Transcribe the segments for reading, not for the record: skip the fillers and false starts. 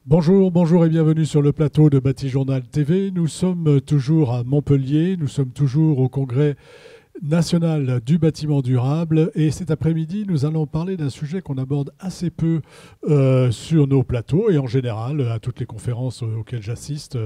Bonjour, bonjour et bienvenue sur le plateau de Batijournal TV. Nous sommes toujours à Montpellier, nous sommes toujours au congrès national du bâtiment durable et cet après-midi nous allons parler d'un sujet qu'on aborde assez peu sur nos plateaux et en général à toutes les conférences auxquelles j'assiste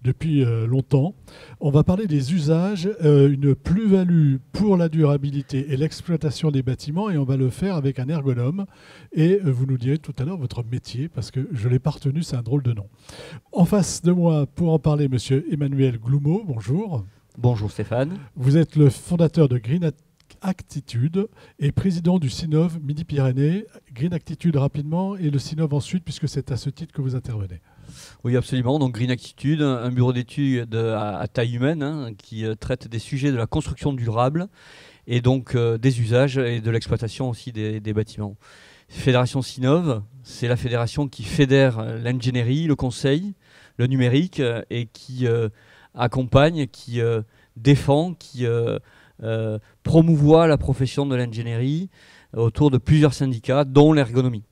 depuis longtemps. On va parler des usages, une plus-value pour la durabilité et l'exploitation des bâtiments et on va le faire avec un ergonome et vous nous direz tout à l'heure votre métier parce que je ne l'ai pas retenu, c'est un drôle de nom. En face de moi pour en parler, monsieur Emmanuel Gloumeau, bonjour. Bonjour Stéphane. Vous êtes le fondateur de Green Actitude et président du CINOV Midi-Pyrénées. Green Actitude rapidement et le CINOV ensuite puisque c'est à ce titre que vous intervenez. Oui, absolument. Donc Green Actitude, un bureau d'études à taille humaine qui traite des sujets de la construction durable et donc des usages et de l'exploitation aussi des bâtiments. Fédération CINOV, c'est la fédération qui fédère l'ingénierie, le conseil, le numérique et qui accompagne, qui défend, qui promouvoit la profession de l'ingénierie autour de plusieurs syndicats, dont l'ergonomie.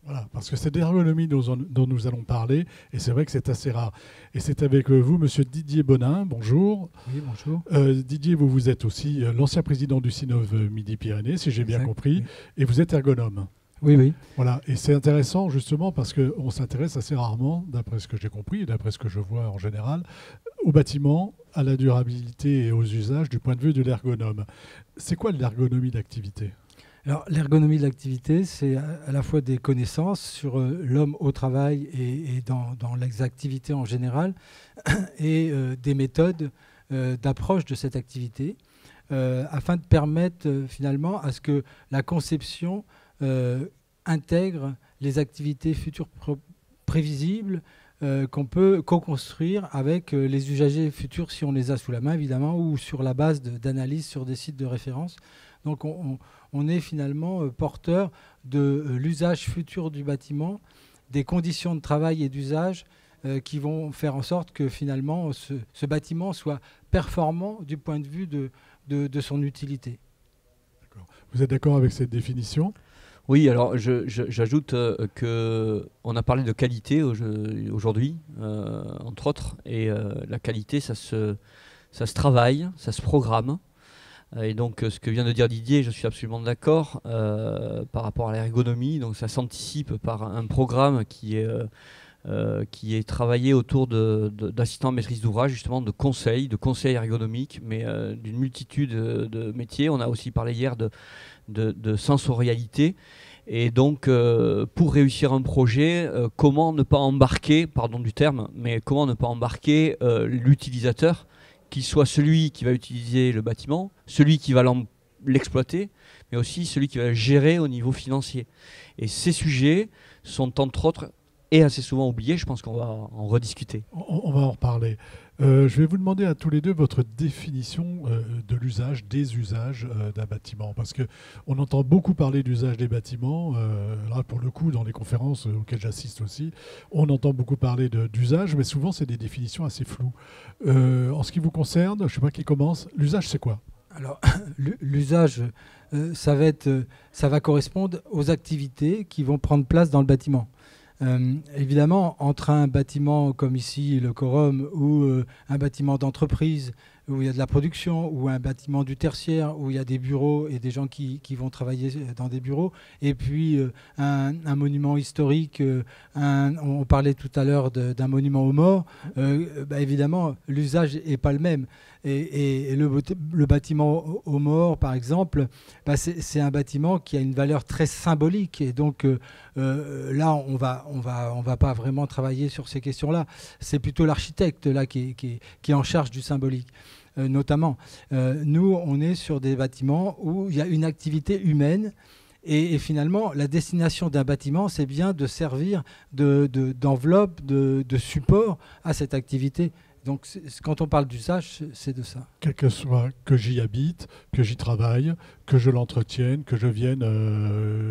Voilà, parce que c'est l'ergonomie dont nous allons parler, et c'est vrai que c'est assez rare. Et c'est avec vous, monsieur Didier Bonin, bonjour. Oui, bonjour. Didier, vous êtes aussi l'ancien président du CINOV Midi-Pyrénées, si j'ai bien compris, oui. Et vous êtes ergonome. Oui, oui. Voilà, et c'est intéressant justement parce qu'on s'intéresse assez rarement, d'après ce que j'ai compris et d'après ce que je vois en général, au bâtiment, à la durabilité et aux usages du point de vue de l'ergonome. C'est quoi l'ergonomie d'activité ? Alors, l'ergonomie de l'activité, c'est à la fois des connaissances sur l'homme au travail et dans les activités en général, et des méthodes d'approche de cette activité, afin de permettre finalement à ce que la conception intègre les activités futures prévisibles qu'on peut co-construire avec les usagers futurs si on les a sous la main évidemment ou sur la base d'analyse sur des sites de référence. Donc on est finalement porteur de l'usage futur du bâtiment, des conditions de travail et d'usage qui vont faire en sorte que finalement ce bâtiment soit performant du point de vue de son utilité. D'accord. Vous êtes d'accord avec cette définition ? Oui, alors j'ajoute qu'on a parlé de qualité aujourd'hui, entre autres, et la qualité, ça se travaille, ça se programme. Et donc ce que vient de dire Didier, je suis absolument d'accord par rapport à l'ergonomie. Donc ça s'anticipe par un programme qui est travaillé autour d'assistants à maîtrise d'ouvrage, justement de conseils ergonomiques, mais d'une multitude de métiers. On a aussi parlé hier de sensorialité. Et donc, pour réussir un projet, comment ne pas embarquer, pardon du terme, mais comment ne pas embarquer l'utilisateur, qu'il soit celui qui va utiliser le bâtiment, celui qui va l'exploiter, mais aussi celui qui va le gérer au niveau financier. Et ces sujets sont entre autres et assez souvent oubliés, je pense qu'on va en rediscuter. On va en reparler. Je vais vous demander à tous les deux votre définition de l'usage, des usages d'un bâtiment. Parce qu'on entend beaucoup parler d'usage des bâtiments. Là, pour le coup, dans les conférences auxquelles j'assiste aussi, on entend beaucoup parler d'usage, mais souvent, c'est des définitions assez floues. En ce qui vous concerne, je ne sais pas qui commence, l'usage, c'est quoi ? Alors, l'usage, ça va correspondre aux activités qui vont prendre place dans le bâtiment. Évidemment, entre un bâtiment comme ici, le Quorum, ou un bâtiment d'entreprise où il y a de la production, ou un bâtiment du tertiaire où il y a des bureaux et des gens qui vont travailler dans des bureaux, et puis un monument historique, on parlait tout à l'heure d'un monument aux morts, évidemment, l'usage n'est pas le même. Et le bâtiment aux morts, par exemple, c'est un bâtiment qui a une valeur très symbolique. Et donc là, on va pas vraiment travailler sur ces questions-là. C'est plutôt l'architecte là qui est en charge du symbolique. Notamment, nous, on est sur des bâtiments où il y a une activité humaine. Et finalement, la destination d'un bâtiment, c'est bien de servir d'enveloppe, de support à cette activité. Donc, quand on parle d'usage, c'est de ça. Quel que soit que j'y habite, que j'y travaille, que je l'entretienne, que je vienne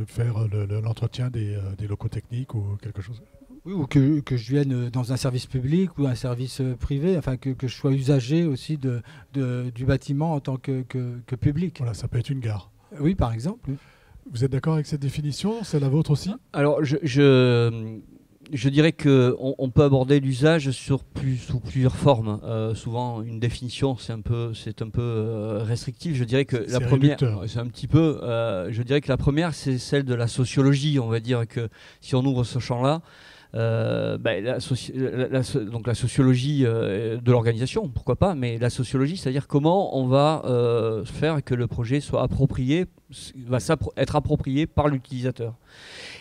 faire l'entretien des locaux techniques ou quelque chose. Oui, ou que je vienne dans un service public ou un service privé, enfin que je sois usager aussi du bâtiment en tant que public. Voilà, ça peut être une gare. Oui, par exemple. Oui. Vous êtes d'accord avec cette définition ? C'est la vôtre aussi ? Alors, je dirais qu'on peut aborder l'usage sous plusieurs formes. Souvent, une définition, c'est un peu restrictif. Je dirais que la première, c'est un petit peu. Je dirais que la première, c'est celle de la sociologie. On va dire que si on ouvre ce champ-là, donc la sociologie de l'organisation, pourquoi pas, mais la sociologie, c'est-à-dire comment on va faire que le projet soit approprié, être approprié par l'utilisateur.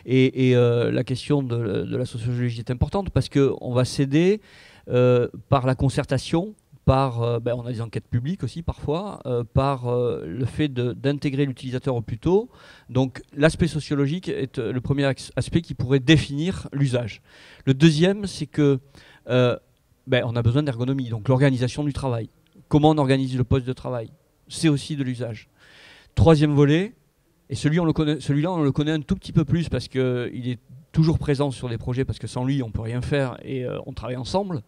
Et la question de la sociologie est importante parce qu'on va s'aider par la concertation, on a des enquêtes publiques aussi parfois, par le fait d'intégrer l'utilisateur au plus tôt. Donc l'aspect sociologique est le premier aspect qui pourrait définir l'usage. Le deuxième, c'est que on a besoin d'ergonomie, donc l'organisation du travail. Comment on organise le poste de travail, c'est aussi de l'usage. Troisième volet, et celui-là on le connaît un tout petit peu plus parce qu'il est toujours présent sur des projets, parce que sans lui on ne peut rien faire et on travaille ensemble.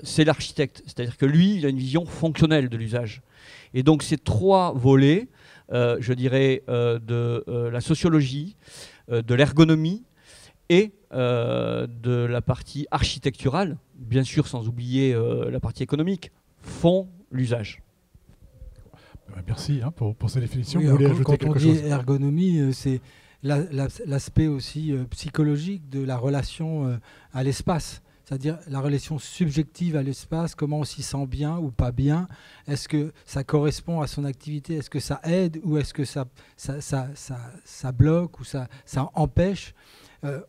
C'est l'architecte, c'est-à-dire que lui, il a une vision fonctionnelle de l'usage. Et donc ces trois volets, je dirais, de la sociologie, de l'ergonomie et de la partie architecturale, bien sûr sans oublier la partie économique, font l'usage. Merci pour ces définitions. Oui, vous voulez ajouter quelque chose ? Quand on dit ergonomie, c'est l'aspect aussi psychologique de la relation à l'espace. C'est-à-dire la relation subjective à l'espace, comment on s'y sent bien ou pas bien. Est-ce que ça correspond à son activité? Est-ce que ça aide ou est-ce que ça bloque ou ça empêche?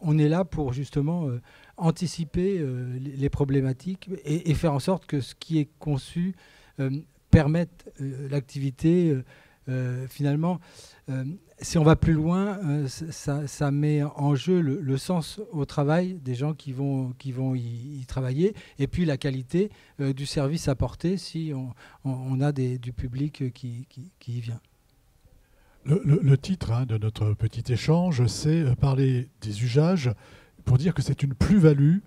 On est là pour justement anticiper les problématiques et faire en sorte que ce qui est conçu permette l'activité. Finalement, si on va plus loin, ça met en jeu le sens au travail des gens qui vont y travailler, et puis la qualité du service apporté si on a du public qui y vient. Le titre de notre petit échange, c'est parler des usages pour dire que c'est une plus-value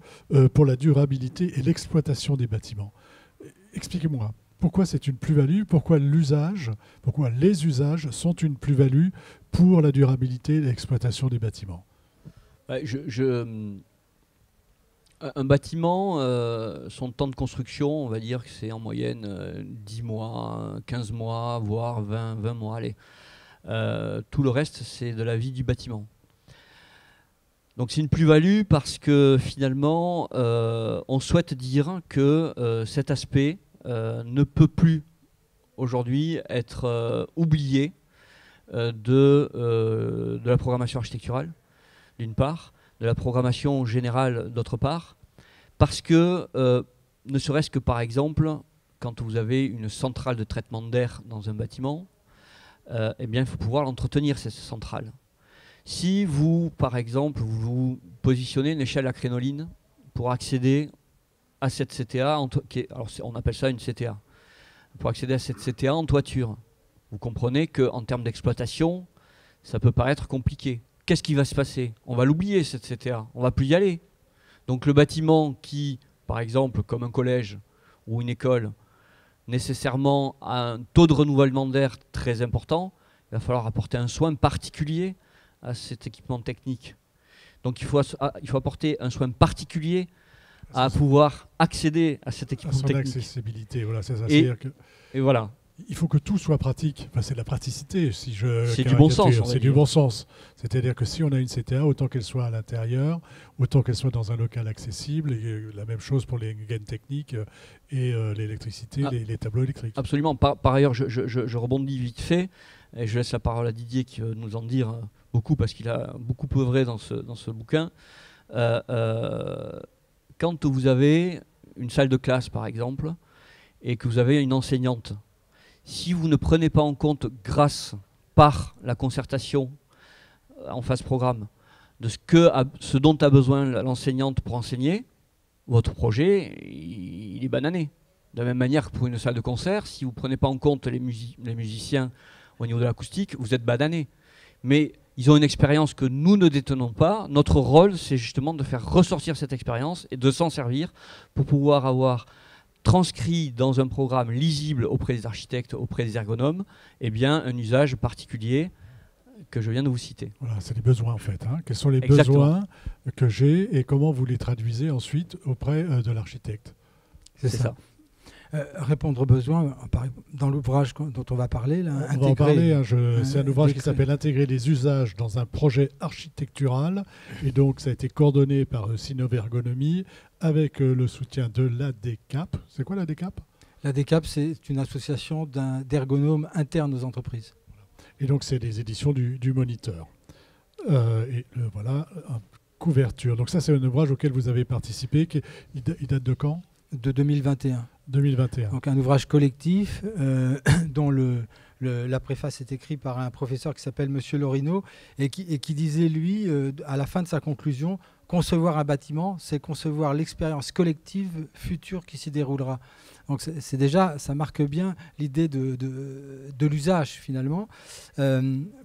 pour la durabilité et l'exploitation des bâtiments. Expliquez-moi. Pourquoi c'est une plus-value? Pourquoi les usages sont une plus-value pour la durabilité et l'exploitation des bâtiments? Un bâtiment, son temps de construction, on va dire que c'est en moyenne 10 mois, 15 mois, voire 20 mois. Allez. Tout le reste, c'est de la vie du bâtiment. Donc c'est une plus-value parce que finalement, on souhaite dire que cet aspect ne peut plus aujourd'hui être oublié de la programmation architecturale, d'une part, de la programmation générale, d'autre part, parce que, ne serait-ce que par exemple, quand vous avez une centrale de traitement d'air dans un bâtiment, eh bien, il faut pouvoir l'entretenir, cette centrale. Si vous, par exemple, vous positionnez une échelle à crénoline pour accéder à cette CTA, alors on appelle ça une CTA, pour accéder à cette CTA en toiture, vous comprenez qu'en termes d'exploitation, ça peut paraître compliqué. Qu'est-ce qui va se passer? On va l'oublier, cette CTA, on ne va plus y aller. Donc le bâtiment qui, par exemple, comme un collège ou une école, nécessairement a un taux de renouvellement d'air très important, il va falloir apporter un soin particulier à cet équipement technique. Donc il faut apporter un soin particulier à pouvoir accéder à cet équipement technique. Accessibilité, voilà, c'est ça. Et voilà. Il faut que tout soit pratique. Enfin, c'est de la praticité. C'est du bon sens. C'est du bon sens. C'est-à-dire que si on a une CTA, autant qu'elle soit à l'intérieur, autant qu'elle soit dans un local accessible, et la même chose pour les gaines techniques et l'électricité, les tableaux électriques. Absolument. Par ailleurs, je rebondis vite fait, et je laisse la parole à Didier qui va nous en dire beaucoup, parce qu'il a beaucoup œuvré dans ce bouquin. Quand vous avez une salle de classe, par exemple, et que vous avez une enseignante, si vous ne prenez pas en compte, par la concertation en phase programme, de ce dont a besoin l'enseignante pour enseigner, votre projet, il est banané. De la même manière que pour une salle de concert, si vous ne prenez pas en compte les musiciens au niveau de l'acoustique, vous êtes banané. Mais ils ont une expérience que nous ne détenons pas. Notre rôle, c'est justement de faire ressortir cette expérience et de s'en servir pour pouvoir avoir transcrit dans un programme lisible auprès des architectes, auprès des ergonomes, eh bien, un usage particulier que je viens de vous citer. Voilà, c'est les besoins en fait. Quels sont les Exactement. besoins que j'ai et comment vous les traduisez ensuite auprès de l'architecte. C'est ça. Répondre aux besoins, dans l'ouvrage dont on va parler. Là, on va en parler, c'est un ouvrage qui s'appelle « Intégrer les usages dans un projet architectural ». Et donc, ça a été coordonné par Sinov Ergonomie avec le soutien de l'ADCAP. C'est quoi l'ADCAP ? L'ADCAP, c'est une association d'ergonomes internes aux entreprises. Et donc, c'est des éditions du Moniteur. Voilà, couverture. Donc ça, c'est un ouvrage auquel vous avez participé. Il date de quand ? De 2021. 2021. Donc un ouvrage collectif dont la préface est écrite par un professeur qui s'appelle Monsieur Lorino et qui disait, lui, à la fin de sa conclusion, concevoir un bâtiment, c'est concevoir l'expérience collective future qui s'y déroulera. Donc c'est déjà, ça marque bien l'idée de l'usage finalement.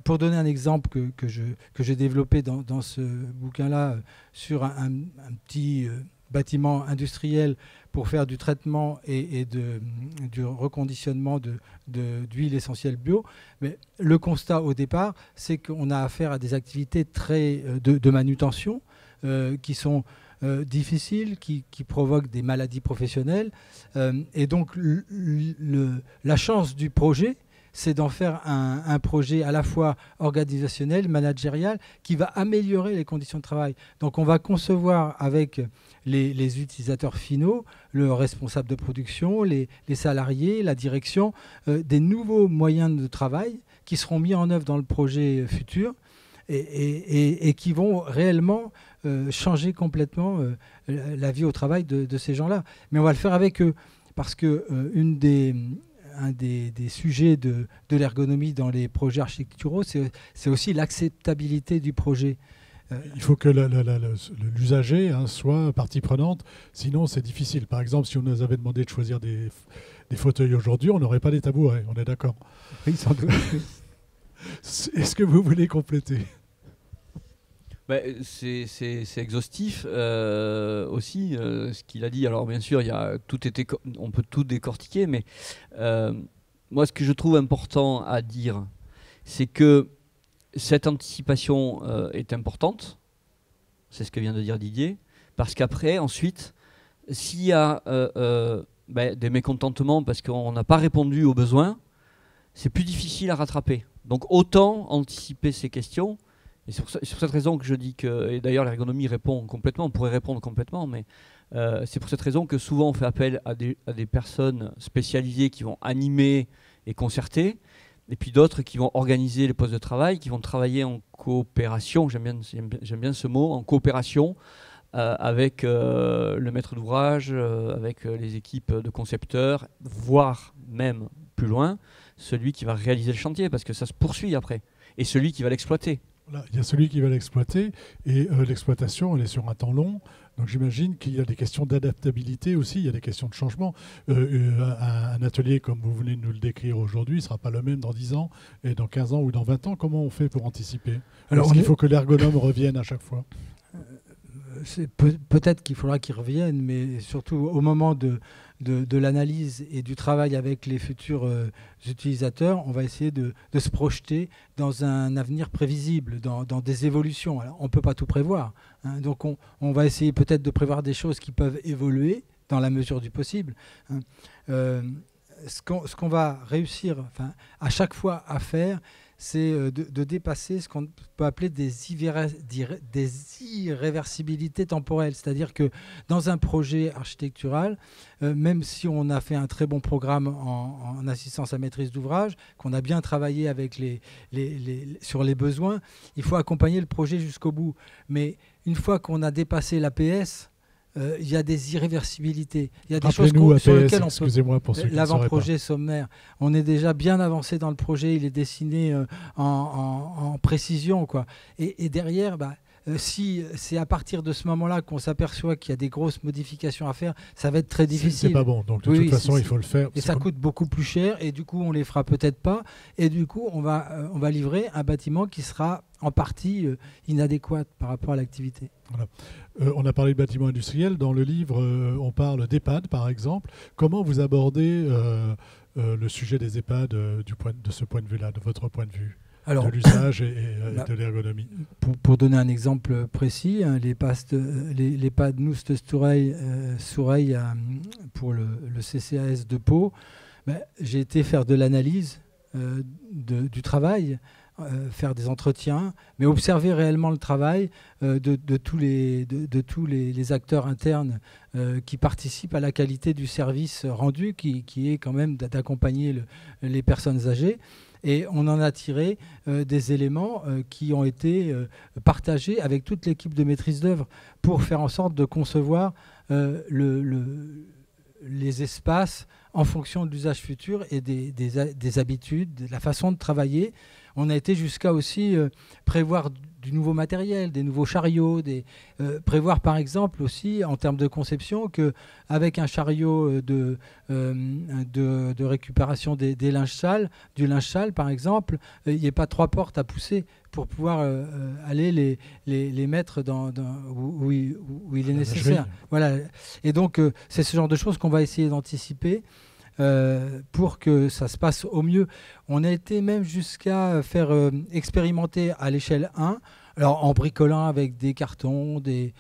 Pour donner un exemple que j'ai développé dans ce bouquin-là sur un petit bâtiment industriel pour faire du traitement et du reconditionnement d'huile essentielle bio. Mais le constat au départ, c'est qu'on a affaire à des activités de manutention qui sont difficiles, qui provoquent des maladies professionnelles. Et donc la chance du projet, c'est d'en faire un projet à la fois organisationnel, managérial, qui va améliorer les conditions de travail. Donc on va concevoir avec les utilisateurs finaux, le responsable de production, les salariés, la direction, des nouveaux moyens de travail qui seront mis en œuvre dans le projet futur et qui vont réellement changer complètement la vie au travail de ces gens-là. Mais on va le faire avec eux, parce que un des sujets de l'ergonomie dans les projets architecturaux, c'est aussi l'acceptabilité du projet. Il faut que l'usager soit partie prenante, sinon c'est difficile. Par exemple, si on nous avait demandé de choisir des fauteuils aujourd'hui, on n'aurait pas des tabourets, on est d'accord ? Oui, sans doute. Est-ce que vous voulez compléter ? C'est exhaustif aussi ce qu'il a dit. Alors bien sûr, on peut tout décortiquer, mais moi ce que je trouve important à dire, c'est que cette anticipation est importante. C'est ce que vient de dire Didier, parce qu'après, ensuite, s'il y a des mécontentements parce qu'on n'a pas répondu aux besoins, c'est plus difficile à rattraper. Donc autant anticiper ces questions. Et c'est pour cette raison que je dis que, et d'ailleurs l'ergonomie répond complètement, on pourrait répondre complètement, mais c'est pour cette raison que souvent on fait appel à des personnes spécialisées qui vont animer et concerter, et puis d'autres qui vont organiser les postes de travail, qui vont travailler en coopération, j'aime bien ce mot, en coopération avec le maître d'ouvrage, avec les équipes de concepteurs, voire même plus loin, celui qui va réaliser le chantier, parce que ça se poursuit après, et celui qui va l'exploiter. Là, il y a celui qui va l'exploiter et l'exploitation, elle est sur un temps long. Donc j'imagine qu'il y a des questions d'adaptabilité aussi, il y a des questions de changement. Un atelier comme vous venez de nous le décrire aujourd'hui ne sera pas le même dans 10 ans et dans 15 ans ou dans 20 ans. Comment on fait pour anticiper ? Alors il faut que l'ergonome revienne à chaque fois. Peut-être qu'il faudra qu'il revienne, mais surtout au moment de l'analyse et du travail avec les futurs utilisateurs, on va essayer de se projeter dans un avenir prévisible, dans des évolutions. Alors, on ne peut pas tout prévoir, hein, donc on va essayer peut-être de prévoir des choses qui peuvent évoluer dans la mesure du possible. Hein. Ce qu'on va réussir à chaque fois à faire, c'est de dépasser ce qu'on peut appeler des irréversibilités temporelles. C'est-à-dire que dans un projet architectural, même si on a fait un très bon programme en assistance à maîtrise d'ouvrage, qu'on a bien travaillé avec sur les besoins, il faut accompagner le projet jusqu'au bout. Mais une fois qu'on a dépassé l'APS, il y a des irréversibilités. Il y a des choses sur lesquelles on peut... L'avant-projet sommaire, on est déjà bien avancé dans le projet, il est dessiné en précision, quoi. Et derrière, si c'est à partir de ce moment-là qu'on s'aperçoit qu'il y a des grosses modifications à faire, ça va être très difficile. C'est pas bon, donc de toute façon, il faut le faire. Et ça coûte beaucoup plus cher, et du coup, on les fera peut-être pas, et du coup, on va livrer un bâtiment qui sera en partie inadéquat par rapport à l'activité. Voilà. On a parlé de bâtiments industriels. Dans le livre, on parle d'EHPAD, par exemple. Comment vous abordez le sujet des EHPAD de ce point de vue-là, de votre point de vue ? de l'usage et de l'ergonomie. Pour donner un exemple précis, hein, les pads Noust Soureil pour le CCAS de Pau, j'ai été faire de l'analyse du travail, faire des entretiens, mais observer réellement le travail de tous les acteurs internes qui participent à la qualité du service rendu, qui est quand même d'accompagner les personnes âgées. Et on en a tiré des éléments qui ont été partagés avec toute l'équipe de maîtrise d'œuvre pour faire en sorte de concevoir les espaces en fonction de l'usage futur et des habitudes, de la façon de travailler. On a été jusqu'à aussi prévoir du nouveau matériel, des nouveaux chariots, prévoir par exemple aussi en termes de conception qu'avec un chariot de récupération des linges sales, du linge sale par exemple, il n'y ait pas 3 portes à pousser pour pouvoir aller les mettre où il est nécessaire. Voilà. Et donc c'est ce genre de choses qu'on va essayer d'anticiper pour que ça se passe au mieux. On a été même jusqu'à faire expérimenter à l'échelle 1, alors en bricolant avec des cartons, des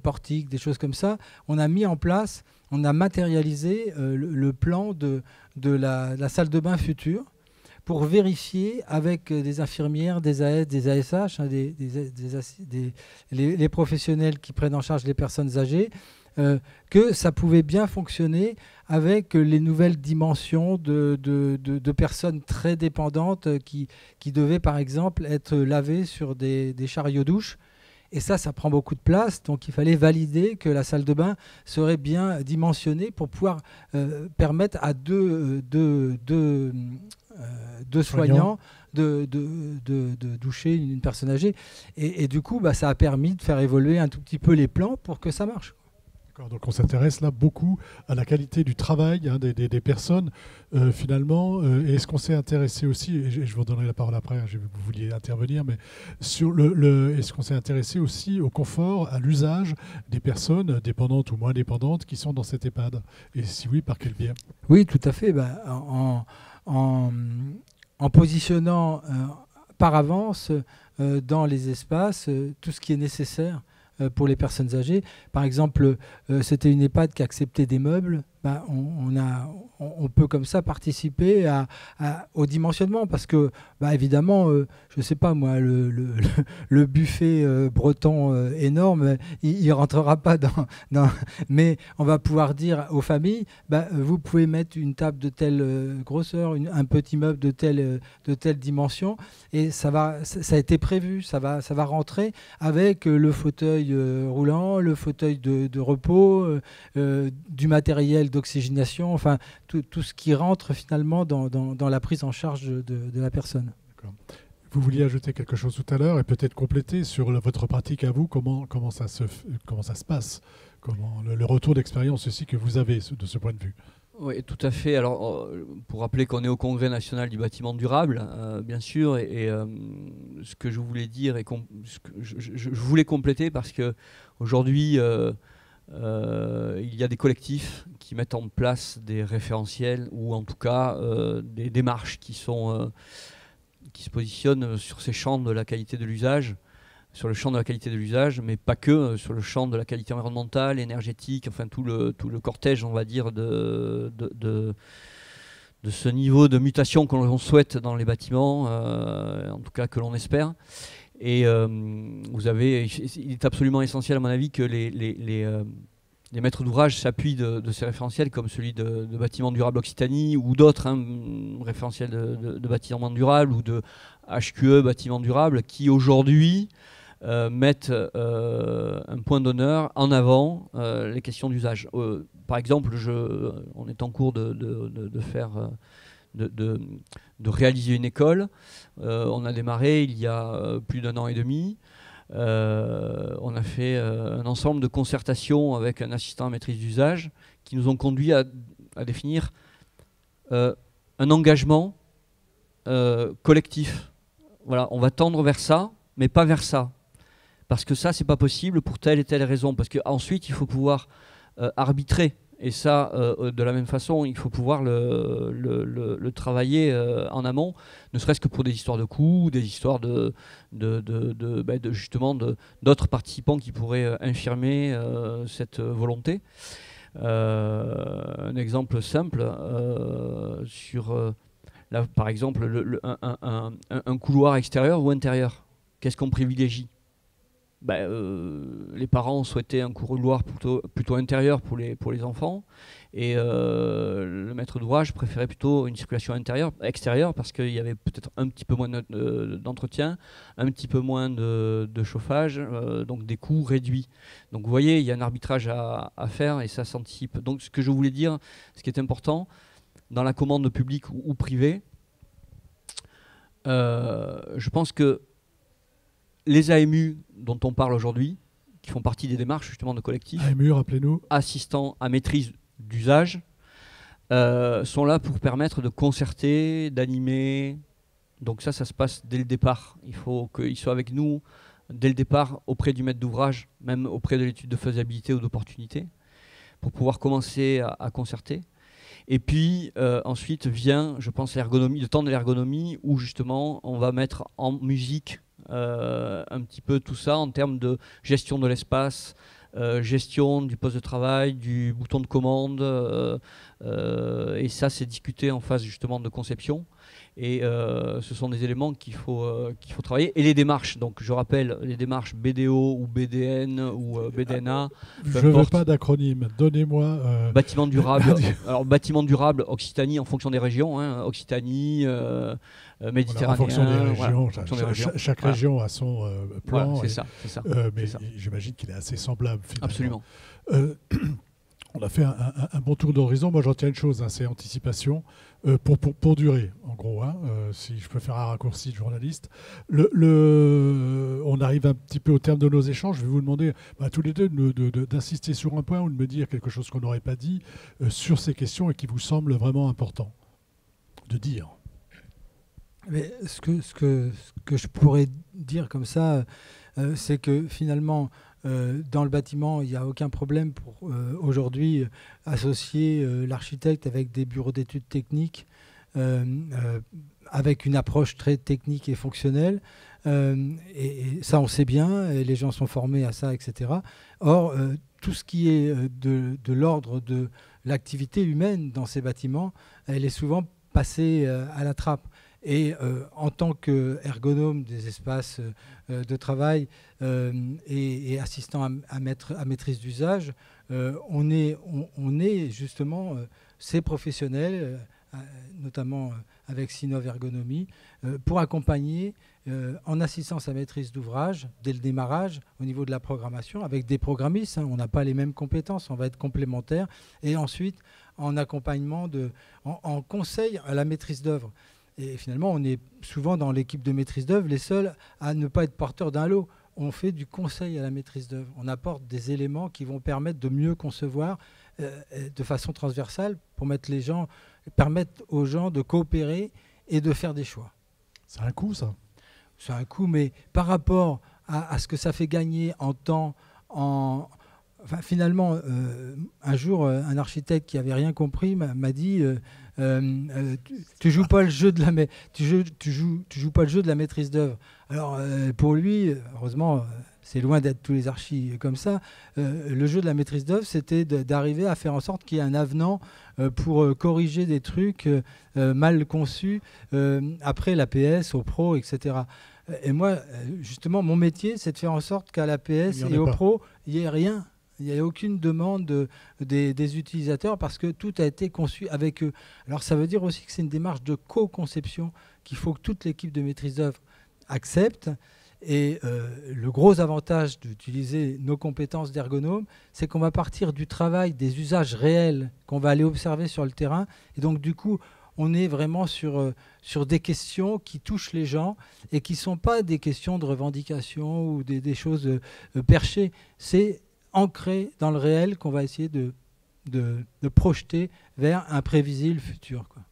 portiques, des choses comme ça. On a mis en place, on a matérialisé le plan de la salle de bain future pour vérifier avec des infirmières, des AS, des ASH, hein, les professionnels qui prennent en charge les personnes âgées, que ça pouvait bien fonctionner avec les nouvelles dimensions de personnes très dépendantes qui devaient par exemple être lavées sur des chariots douches. Et ça prend beaucoup de place, donc il fallait valider que la salle de bain serait bien dimensionnée pour pouvoir permettre à deux soignants de doucher une personne âgée. Et du coup, ça a permis de faire évoluer un tout petit peu les plans pour que ça marche. Donc on s'intéresse là beaucoup à la qualité du travail des personnes finalement. Est-ce qu'on s'est intéressé aussi, et je vous donnerai la parole après, j'ai vu que vous vouliez intervenir, mais sur est-ce qu'on s'est intéressé aussi au confort, à l'usage des personnes dépendantes ou moins dépendantes qui sont dans cet EHPAD? Et si oui, par quel biais? Oui, tout à fait. En positionnant par avance dans les espaces tout ce qui est nécessaire pour les personnes âgées. Par exemple, c'était une EHPAD qui acceptait des meubles. On peut comme ça participer au dimensionnement parce que, évidemment, je ne sais pas moi, le buffet breton énorme, il ne rentrera pas dans... Mais on va pouvoir dire aux familles, vous pouvez mettre une table de telle grosseur, un petit meuble de telle dimension, et ça a été prévu, ça va rentrer avec le fauteuil roulant, le fauteuil de repos, du matériel d'oxygénation, enfin tout ce qui rentre finalement dans la prise en charge de la personne. Vous vouliez ajouter quelque chose tout à l'heure et peut-être compléter sur votre pratique à vous, comment ça se passe, le retour d'expérience aussi que vous avez de ce point de vue. Oui, tout à fait. Alors, pour rappeler qu'on est au Congrès national du bâtiment durable, bien sûr, et ce que je voulais dire et je voulais compléter parce que aujourd'hui, il y a des collectifs qui mettent en place des référentiels ou en tout cas des démarches qui se positionnent sur ces champs de la qualité de l'usage, sur le champ de la qualité de l'usage, mais pas que, sur le champ de la qualité environnementale, énergétique, enfin tout le cortège, on va dire, de ce niveau de mutation que l'on souhaite dans les bâtiments, en tout cas que l'on espère. Et il est absolument essentiel à mon avis que les maîtres d'ouvrage s'appuient de ces référentiels comme celui de Bâtiments Durables Occitanie ou d'autres référentiels de bâtiments durables ou de HQE Bâtiments Durables qui aujourd'hui mettent un point d'honneur en avant les questions d'usage. Par exemple, on est en cours de réaliser une école. On a démarré il y a plus d'1 an et demi. On a fait un ensemble de concertations avec un assistant à maîtrise d'usage qui nous ont conduit à définir un engagement collectif. Voilà, on va tendre vers ça, mais pas vers ça. Parce que ça, c'est pas possible pour telle et telle raison. Parce qu'ensuite, il faut pouvoir arbitrer Et ça, de la même façon, il faut pouvoir le travailler en amont, ne serait-ce que pour des histoires de coûts, des histoires justement d'autres participants qui pourraient infirmer cette volonté. Un exemple simple, là, par exemple, un couloir extérieur ou intérieur. Qu'est-ce qu'on privilégie? Les parents souhaitaient un couloir plutôt intérieur pour les enfants, et le maître d'ouvrage préférait plutôt une circulation extérieure parce qu'il y avait peut-être un petit peu moins d'entretien, un petit peu moins de chauffage, donc des coûts réduits. Donc vous voyez, il y a un arbitrage à faire et ça s'anticipe. Donc ce que je voulais dire, ce qui est important dans la commande publique ou privée, je pense que les AMU dont on parle aujourd'hui, qui font partie des démarches justement de collectifs, AMU, rappelez-nous, assistants à maîtrise d'usage, sont là pour permettre de concerter, d'animer. Donc ça se passe dès le départ. Il faut qu'ils soient avec nous dès le départ auprès du maître d'ouvrage, même auprès de l'étude de faisabilité ou d'opportunité, pour pouvoir commencer à concerter. Et puis ensuite vient, je pense, l'ergonomie, le temps de l'ergonomie, où justement on va mettre en musique un petit peu tout ça en termes de gestion de l'espace, gestion du poste de travail, du bouton de commande, et ça c'est discuté en phase justement de conception. Et ce sont des éléments qu'il faut travailler. Et les démarches, donc je rappelle, les démarches BDO ou BDN ou BDNA. Je ne veux pas d'acronyme, donnez-moi... Bâtiment durable. Alors bâtiment durable, Occitanie en fonction des régions, hein, Occitanie, Méditerranée. En fonction des régions, chaque voilà. région a son plan. Voilà, c'est ça. Mais j'imagine qu'il est assez semblable finalement. Absolument. On a fait un bon tour d'horizon. Moi, j'en retiens une chose, hein, c'est anticipation pour durer, en gros. Hein, si je peux faire un raccourci de journaliste. On arrive un petit peu au terme de nos échanges. Je vais vous demander tous les deux d'insister sur un point ou de me dire quelque chose qu'on n'aurait pas dit sur ces questions et qui vous semble vraiment important de dire. Mais ce que je pourrais dire comme ça, c'est que finalement, dans le bâtiment, il n'y a aucun problème pour aujourd'hui associer l'architecte avec des bureaux d'études techniques, avec une approche très technique et fonctionnelle. Et ça, on sait bien, et les gens sont formés à ça, etc. Or, tout ce qui est de l'ordre de l'activité humaine dans ces bâtiments, elle est souvent passée à la trappe. Et en tant qu'ergonome des espaces de travail et assistant à maîtrise d'usage, on est justement ces professionnels, notamment avec Sinov Ergonomie, pour accompagner en assistance à maîtrise d'ouvrage dès le démarrage au niveau de la programmation, avec des programmistes, hein, on n'a pas les mêmes compétences, on va être complémentaires, et ensuite en accompagnement, en conseil à la maîtrise d'œuvre. Et finalement, on est souvent dans l'équipe de maîtrise d'œuvre les seuls à ne pas être porteurs d'un lot. On fait du conseil à la maîtrise d'œuvre. On apporte des éléments qui vont permettre de mieux concevoir de façon transversale pour permettre aux gens de coopérer et de faire des choix. C'est un coût, ça. C'est un coût, mais par rapport à ce que ça fait gagner en temps, Enfin, finalement, un jour, un architecte qui n'avait rien compris m'a dit tu joues pas le jeu de tu joues pas le jeu de la maîtrise d'œuvre. Alors pour lui, heureusement, c'est loin d'être tous les archis comme ça. Le jeu de la maîtrise d'œuvre, c'était d'arriver à faire en sorte qu'il y ait un avenant pour corriger des trucs mal conçus après l'APS, au pro, etc. Et moi, justement, mon métier, c'est de faire en sorte qu'à l'APS et au pro, il n'y ait rien. Il n'y a aucune demande des utilisateurs parce que tout a été conçu avec eux. Alors ça veut dire aussi que c'est une démarche de co-conception qu'il faut que toute l'équipe de maîtrise d'œuvre accepte. Et le gros avantage d'utiliser nos compétences d'ergonome, c'est qu'on va partir du travail, des usages réels qu'on va aller observer sur le terrain. Et donc du coup, on est vraiment sur des questions qui touchent les gens et qui ne sont pas des questions de revendication ou des choses perchées. C'est ancré dans le réel qu'on va essayer de projeter vers un prévisible futur, quoi.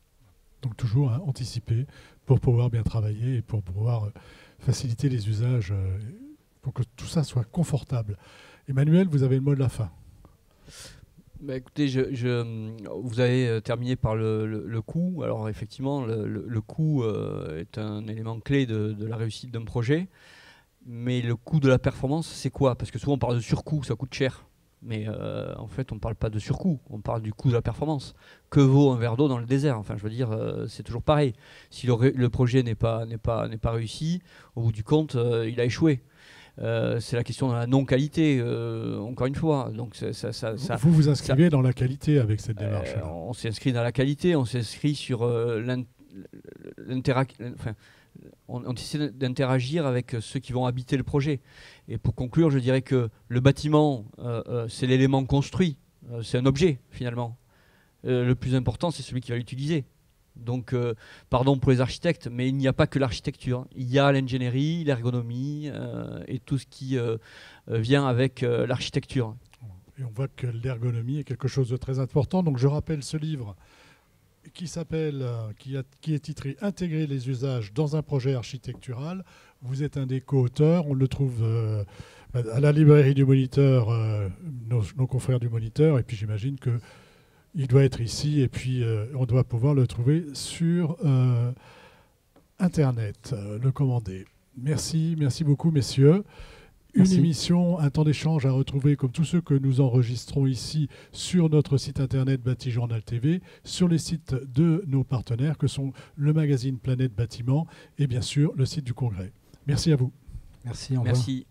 Donc toujours anticiper pour pouvoir bien travailler et pour pouvoir faciliter les usages, pour que tout ça soit confortable. Emmanuel, vous avez le mot de la fin. Écoutez, vous avez terminé par le coût. Alors effectivement, le coût est un élément clé de la réussite d'un projet. Mais le coût de la performance, c'est quoi? Parce que souvent on parle de surcoût, ça coûte cher. Mais en fait, on ne parle pas de surcoût, on parle du coût de la performance. Que vaut un verre d'eau dans le désert? Enfin, je veux dire, c'est toujours pareil. Si le projet n'est pas réussi, au bout du compte, il a échoué. C'est la question de la non-qualité, encore une fois. Donc, vous vous inscrivez dans la qualité avec cette démarche. On s'inscrit dans la qualité, on s'inscrit sur on essaie d'interagir avec ceux qui vont habiter le projet. Et pour conclure, je dirais que le bâtiment, c'est l'élément construit, c'est un objet finalement. Le plus important, c'est celui qui va l'utiliser. Donc, pardon pour les architectes, mais il n'y a pas que l'architecture. Il y a l'ingénierie, l'ergonomie et tout ce qui vient avec l'architecture. Et on voit que l'ergonomie est quelque chose de très important. Donc, je rappelle ce livre qui s'appelle, qui est titré « Intégrer les usages dans un projet architectural ». Vous êtes un des co-auteurs. On le trouve à la librairie du Moniteur, nos confrères du Moniteur. Et puis, j'imagine que il doit être ici et puis on doit pouvoir le trouver sur Internet, le commander. Merci beaucoup, messieurs. Merci. Une émission, un temps d'échange à retrouver comme tous ceux que nous enregistrons ici sur notre site internet Batijournal TV, sur les sites de nos partenaires que sont le magazine Planète Bâtiment et bien sûr le site du Congrès. Merci à vous. Merci, au revoir. Merci.